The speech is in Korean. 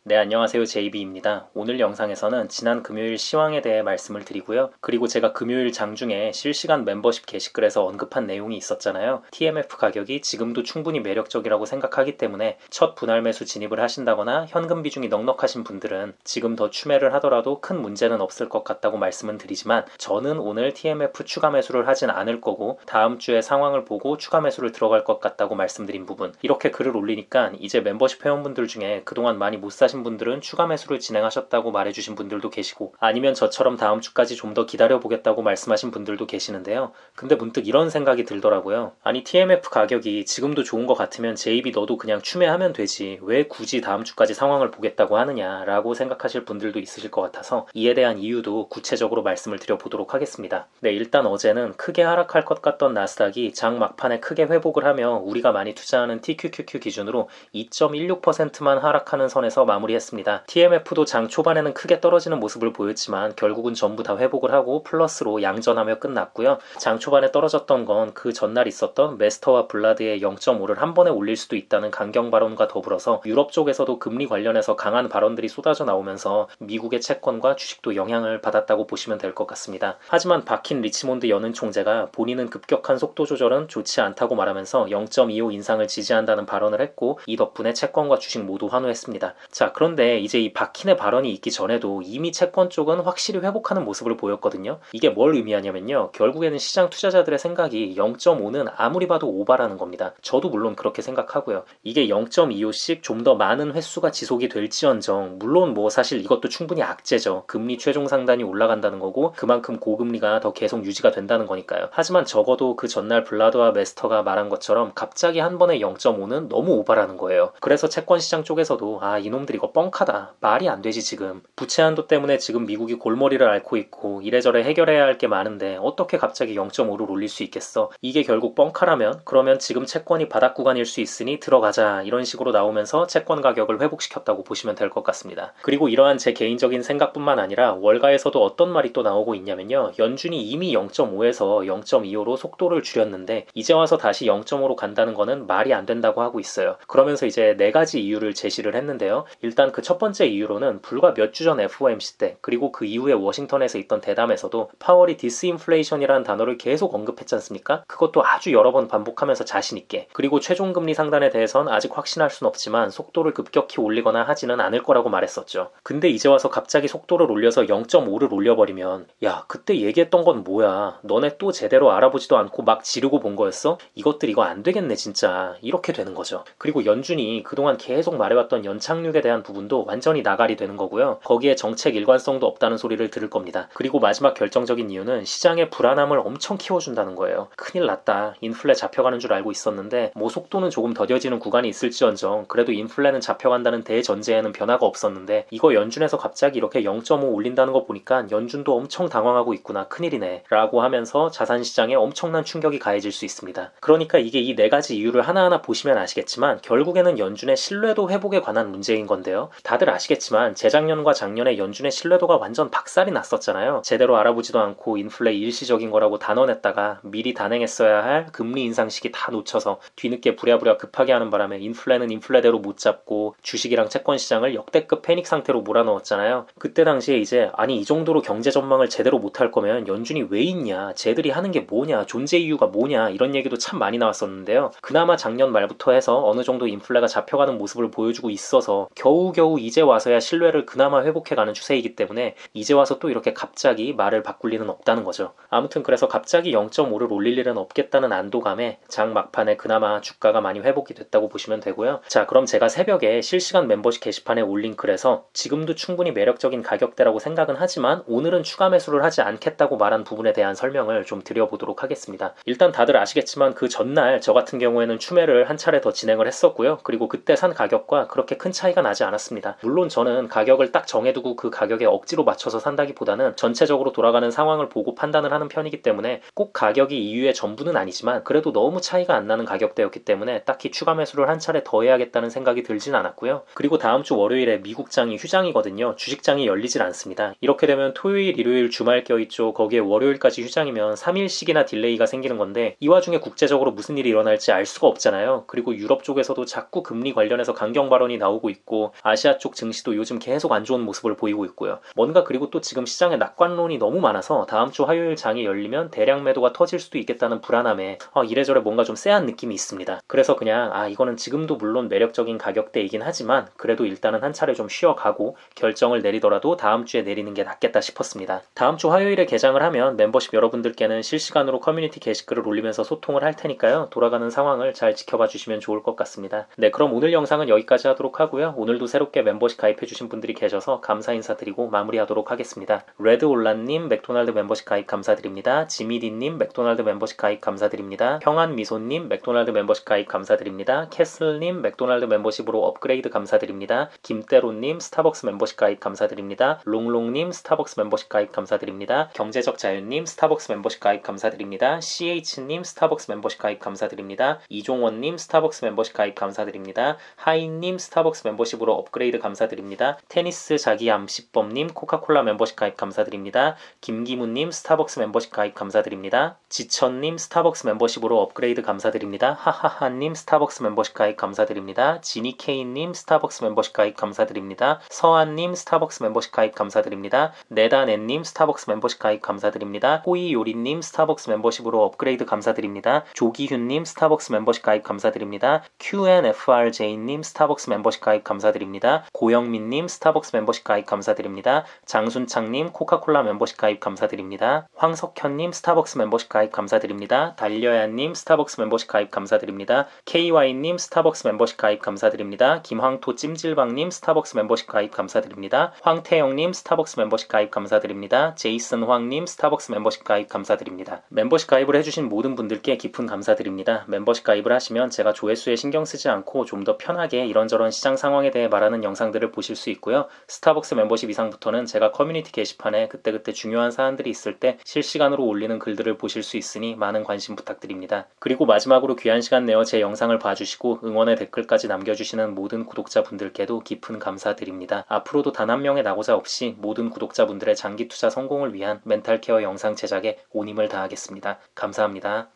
네, 안녕하세요. JB입니다. 오늘 영상에서는 지난 금요일 시황에 대해 말씀을 드리고요. 그리고 제가 금요일 장중에 실시간 멤버십 게시글에서 언급한 내용이 있었잖아요. TMF 가격이 지금도 충분히 매력적이라고 생각하기 때문에 첫 분할 매수 진입을 하신다거나 현금 비중이 넉넉하신 분들은 지금 더 추매를 하더라도 큰 문제는 없을 것 같다고 말씀은 드리지만 저는 오늘 TMF 추가 매수를 하진 않을 거고 다음 주에 상황을 보고 추가 매수를 들어갈 것 같다고 말씀드린 부분, 이렇게 글을 올리니까 이제 멤버십 회원분들 중에 그동안 많이 못 사신 분들은 추가 매수를 진행하셨다고 말해주신 분들도 계시고, 아니면 저처럼 다음 주까지 좀 더 기다려보겠다고 말씀하신 분들도 계시는데요. 근데 문득 이런 생각이 들더라고요. 아니, TMF 가격이 지금도 좋은 것 같으면 JB 너도 그냥 추매하면 되지, 왜 굳이 다음 주까지 상황을 보겠다고 하느냐 라고 생각하실 분들도 있으실 것 같아서 이에 대한 이유도 구체적으로 말씀을 드려보도록 하겠습니다. 네, 일단 어제는 크게 하락할 것 같던 나스닥이 장 막판에 크게 회복을 하며 우리가 많이 투자하는 TQQQ 기준으로 2.16%만 하락하는 선에서 마무리했습니다. TMF도 장 초반에는 크게 떨어지는 모습을 보였지만 결국은 전부 다 회복을 하고 플러스로 양전하며 끝났고요. 장 초반에 떨어졌던 건 그 전날 있었던 메스터와 블라드의 0.5를 한 번에 올릴 수도 있다는 강경 발언과 더불어서 유럽 쪽에서도 금리 관련해서 강한 발언들이 쏟아져 나오면서 미국의 채권과 주식도 영향을 받았다고 보시면 될 것 같습니다. 하지만 박힌 리치몬드 연은 총재가 본인은 급격한 속도 조절은 좋지 않다고 말하면서 0.25 인상을 지지한다는 발언을 했고, 이 덕분에 채권과 주식 모두 환호했습니다. 자, 그런데 이제 이 박힌의 발언이 있기 전에도 이미 채권 쪽은 확실히 회복하는 모습을 보였거든요. 이게 뭘 의미하냐면요, 결국에는 시장 투자자들의 생각이 0.5는 아무리 봐도 오바라는 겁니다. 저도 물론 그렇게 생각하고요. 이게 0.25씩 좀 더 많은 횟수가 지속이 될지언정, 물론 뭐 사실 이것도 충분히 악재죠. 금리 최종 상단이 올라간다는 거고 그만큼 고금리가 더 계속 유지가 된다는 거니까요. 하지만 적어도 그 전날 블라드와 메스터가 말한 것처럼 갑자기 한 번에 0.5는 너무 오바라는 거예요. 그래서 채권 시장 쪽에서도 이놈들 이거 뻥카다, 말이 안 되지, 지금 부채 한도 때문에 지금 미국이 골머리를 앓고 있고 이래저래 해결해야 할 게 많은데 어떻게 갑자기 0.5를 올릴 수 있겠어, 이게 결국 뻥카라면 그러면 지금 채권이 바닥 구간일 수 있으니 들어가자, 이런 식으로 나오면서 채권 가격을 회복시켰다고 보시면 될 것 같습니다. 그리고 이러한 제 개인적인 생각뿐만 아니라 월가에서도 어떤 말이 또 나오고 있냐면요, 연준이 이미 0.5에서 0.25로 속도를 줄였는데 이제 와서 다시 0.5로 간다는 거는 말이 안 된다고 하고 있어요. 그러면서 이제 네 가지 이유를 제시를 했는데요. 일단 그 첫 번째 이유로는 불과 몇 주 전 FOMC 때, 그리고 그 이후에 워싱턴에서 있던 대담에서도 파월이 디스인플레이션이라는 단어를 계속 언급했지 않습니까? 그것도 아주 여러 번 반복하면서 자신있게, 그리고 최종금리 상단에 대해선 아직 확신할 순 없지만 속도를 급격히 올리거나 하지는 않을 거라고 말했었죠. 근데 이제 와서 갑자기 속도를 올려서 0.5를 올려버리면, 야, 그때 얘기했던 건 뭐야, 너네 또 제대로 알아보지도 않고 막 지르고 본 거였어? 이것들 이거 안 되겠네 진짜, 이렇게 되는 거죠. 그리고 연준이 그동안 계속 말해왔던 연착륙에 대한 부분도 완전히 나가리 되는 거고요. 거기에 정책 일관성도 없다는 소리를 들을 겁니다. 그리고 마지막 결정적인 이유는 시장의 불안함을 엄청 키워준다는 거예요. 큰일 났다, 인플레 잡혀가는 줄 알고 있었는데 뭐 속도는 조금 더뎌지는 구간이 있을지언정 그래도 인플레는 잡혀간다는 대전제에는 변화가 없었는데 이거 연준에서 갑자기 이렇게 0.5 올린다는 거 보니까 연준도 엄청 당황하고 있구나, 큰일이네 라고 하면서 자산시장에 엄청난 충격이 가해질 수 있습니다. 그러니까 이게 이 네 가지 이유를 하나하나 보시면 아시겠지만 결국에는 연준의 신뢰도 회복에 관한 문제인 건데요. 다들 아시겠지만 재작년과 작년에 연준의 신뢰도가 완전 박살이 났었잖아요. 제대로 알아보지도 않고 인플레 일시적인 거라고 단언했다가 미리 단행했어야 할 금리 인상 시기 다 놓쳐서 뒤늦게 부랴부랴 급하게 하는 바람에 인플레는 인플레대로 못 잡고 주식이랑 채권 시장을 역대급 패닉 상태로 몰아넣었잖아요. 그때 당시에 이제 아니 이 정도로 경제 전망을 제대로 못할 거면 연준이 왜 있냐, 쟤들이 하는 게 뭐냐, 존재 이유가 뭐냐, 이런 얘기도 참 많이 나왔었는데요. 그나마 작년 말부터 해서 어느 정도 인플레가 잡혀가는 모습을 보여주고 있어서 겨우겨우 이제 와서야 신뢰를 그나마 회복해가는 추세이기 때문에 이제 와서 또 이렇게 갑자기 말을 바꿀 리는 없다는 거죠. 아무튼 그래서 갑자기 0.5를 올릴 일은 없겠다는 안도감에 장 막판에 그나마 주가가 많이 회복이 됐다고 보시면 되고요. 자, 그럼 제가 새벽에 실시간 멤버십 게시판에 올린 글에서 지금도 충분히 매력적인 가격대라고 생각은 하지만 오늘은 추가 매수를 하지 않겠다고 말한 부분에 대한 설명을 좀 드려보도록 하겠습니다. 일단 다들 아시겠지만 그 전날 저 같은 경우에는 추매를 한 차례 더 진행을 했었고요. 그리고 그때 산 가격과 그렇게 큰 차이가 나지 않았습니다. 물론 저는 가격을 딱 정해두고 그 가격에 억지로 맞춰서 산다기보다는 전체적으로 돌아가는 상황을 보고 판단을 하는 편이기 때문에 꼭 가격이 이유의 전부는 아니지만 그래도 너무 차이가 안 나는 가격대였기 때문에 딱히 추가 매수를 한 차례 더 해야겠다는 생각이 들진 않았고요. 그리고 다음 주 월요일에 미국장이 휴장이거든요. 주식장이 열리질 않습니다. 이렇게 되면 토요일, 일요일 주말 껴있죠. 거기에 월요일까지 휴장이면 3일씩이나 딜레이가 생기는 건데 이 와중에 국제적으로 무슨 일이 일어날지 알 수가 없잖아요. 그리고 유럽 쪽에서도 자꾸 금리 관련해서 강경 발언이 나오고 있고 같고요. 아시아 쪽 증시도 요즘 계속 안 좋은 모습을 보이고 있고요. 뭔가 그리고 또 지금 시장에 낙관론이 너무 많아서 다음 주 화요일 장이 열리면 대량 매도가 터질 수도 있겠다는 불안함에 이래저래 뭔가 좀 쎄한 느낌이 있습니다. 그래서 그냥 이거는 지금도 물론 매력적인 가격대이긴 하지만 그래도 일단은 한 차례 좀 쉬어가고 결정을 내리더라도 다음 주에 내리는 게 낫겠다 싶었습니다. 다음 주 화요일에 개장을 하면 멤버십 여러분들께는 실시간으로 커뮤니티 게시글을 올리면서 소통을 할 테니까요. 돌아가는 상황을 잘 지켜봐 주시면 좋을 것 같습니다. 네, 그럼 오늘 영상은 여기까지 하도록 하고요. 오늘도 새롭게 멤버십 가입해주신 분들이 계셔서 감사 인사드리고 마무리하도록 하겠습니다. 레드올란님 맥도날드 멤버십 가입 감사드립니다. 지미디님 맥도날드 멤버십 가입 감사드립니다. 평안미소님 맥도날드 멤버십 가입 감사드립니다. 캐슬님 맥도날드 멤버십으로 업그레이드 감사드립니다. 김대로님 스타벅스 멤버십 가입 감사드립니다. 롱롱님 스타벅스 멤버십 가입 감사드립니다. 경제적 자유님 스타벅스 멤버십 가입 감사드립니다. CH님 스타벅스 멤버십 가입 감사드립니다. 이종원님 스타벅스 멤버십 가입 감사드립니다. 하인님 스타벅스 멤버십으로 업그레이드 감사드립니다. 테니스 자기 암시법님 코카콜라 멤버십 가입 감사드립니다. 김기무님 스타벅스 멤버십 가입 감사드립니다. 지천님 스타벅스 멤버십으로 업그레이드 감사드립니다. 하하하님 스타벅스 멤버십 가입 감사드립니다. 지니케이님 스타벅스 멤버십 가입 감사드립니다. 서한님 스타벅스 멤버십 가입 감사드립니다. 네다넷님 스타벅스 멤버십 가입 감사드립니다. 호이요리님 스타벅스 멤버십으로 업그레이드 감사드립니다. 조기훈님 스타벅스 멤버십 가입 감사드립니다. QNFRJ님 스타벅스 멤버십 가입 감사드립니다. 고영민님 스타벅스 멤버십 가입 감사드립니다. 장순창님 코카콜라 멤버십 가입 감사드립니다. 황석현님 스타벅스 멤버십 가입 감사드립니다. 달려야님 스타벅스 멤버십 가입 감사드립니다. KY님 스타벅스 멤버십 가입 감사드립니다. 김황토 찜질방님 스타벅스 멤버십 가입 감사드립니다. 황태영님 스타벅스 멤버십 가입 감사드립니다. 제이슨 황님 스타벅스 멤버십 가입 감사드립니다. 멤버십 가입을 해주신 모든 분들께 깊은 감사드립니다. 멤버십 가입을 하시면 제가 조회수에 신경 쓰지 않고 좀 더 편하게 이런저런 시장 상황에 대해 말하는 영상들을 보실 수 있고요. 스타벅스 멤버십 이상부터는 제가 커뮤니티 게시판에 그때그때 중요한 사안들이 있을 때 실시간으로 올리는 글들을 보실 수 있으니 많은 관심 부탁드립니다. 그리고 마지막으로 귀한 시간 내어 제 영상을 봐주시고 응원의 댓글까지 남겨주시는 모든 구독자분들께도 깊은 감사드립니다. 앞으로도 단 한 명의 낙오자 없이 모든 구독자분들의 장기 투자 성공을 위한 멘탈 케어 영상 제작에 온 힘을 다하겠습니다. 감사합니다.